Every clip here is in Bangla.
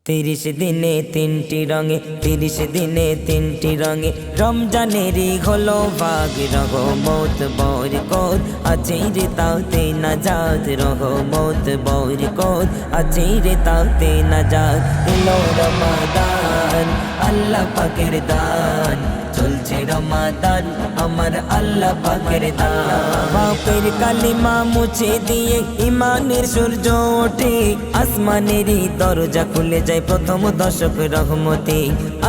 30 দিনে 3টি রঙে 30 দিনে 3টি রঙে রমজানেরই হলো ভাগ রহমত বরকত আছে রে তাতে নাজাত রহমত বরকত আছে রে তাতে নাজাত এলো রমাদান আল্লাহ পাকের দান চলছে রমাদান আমার আল্লাহ পাকের দান পাপের কালিমা মুছে দিয়ে ঈমানের সূর্য ওঠে আসমানেরই দরজা খুলে যায় প্রথম দশক রহমতে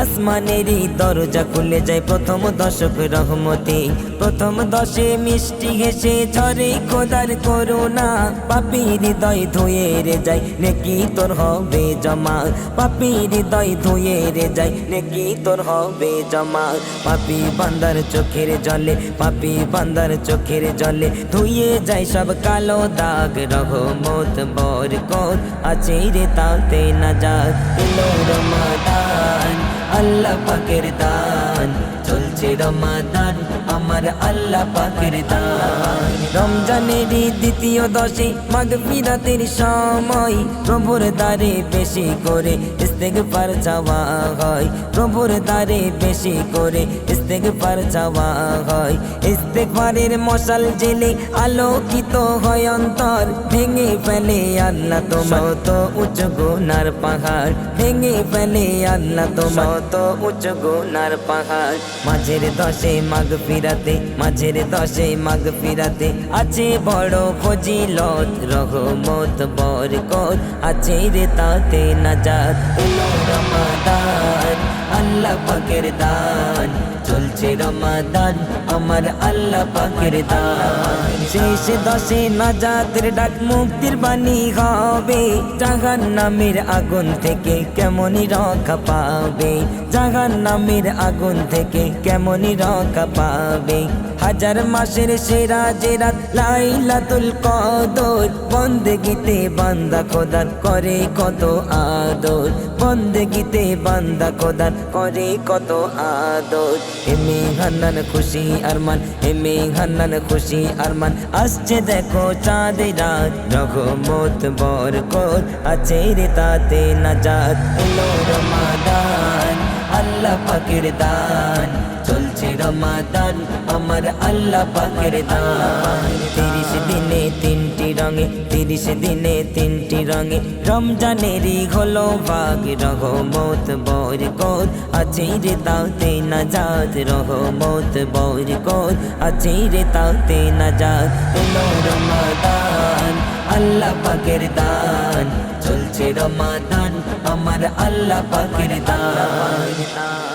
আসমানেরই দরজা খুলে যায় প্রথম দশক রহমতে প্রথম দশে মিষ্টি হেসে ঝরে খোদার করুণা পাপী হৃদয় ধুয়ে রে যায় নেকি তোর হবে জমা পাপী হৃদয় ধুয়ে রে যায় নেকি তোর হবে জমা পাপী বান্দার চোখের জলে পাপী বান্দার চোখের জলে ধুয়ে যায় সব কালো দাগ রহমত বরকত আছে রে তাতে নাজাত এলো রমাদান আল্লাহ পাকের দান চলছে রমাদান আমার আল্লাহ পাকের দান রমজানেরই দ্বিতীয় দশে মাগফিরাতের সময় প্রভুর দ্বারে বেশি করে ইস্তেগফার চাওয়া হয় প্রভুর দ্বারে বেশি করে ইস্তেগফার চাওয়া হয় ইস্তেগফারের মশাল জেলে আলোকিত হয় অন্তর ভেঙে ফেলে আল্লাহ তোমার তো উঁচু গুনার পাহাড় ভেঙে ফেলে আল্লাহ তোমার তো উঁচু গুনার পাহাড় মাঝের দশে মাগফিরাতে মাঝের দশে মাগফিরাতে আছে বড় ফজিলত রহমত বরকত আছে রে তাতে নাজাত এলো রমাদান আল্লাহ পাকের দান চলছে রমাদান আমার আল্লাহ পাকের দান শেষ দশে নাজাতের ডাক মুক্তির বাণী হবে জাহান্নামের আগুন থেকে কেমনই রক্ষা পাবে জাহান্নামের আগুন থেকে কেমনই রক্ষা পাবে হাজার মাসের সেরা যে রাত লাইলাতুল কদর বন্দেগিতে বান্দা খোদার করে কত আদর বন্দেগিতে বান্দা খোদার করে কত আদর এমে হান্নান খুশি আরমান এমে হান্নান খুশি আরমান আসছে দেখো চাঁদ রাত রহমত বরকত আছে রে তাতে নাজাত এলো রমাদান আল্লাহ পাকের দান চলছে রমাদান আমার আল্লাহ পাকের দান 30 দিনে 3টি রঙে 30 দিনে 3টি রঙে রমজানেরই হলো ভাগ রহমত বরকত আছে রে তাতে নাজাত রহমত বরকত আছে রে তাতে নাজাত এলো রমাদান আল্লাহ পাকের দান চলছে রমাদান আমার আল্লাহ পাকের দান।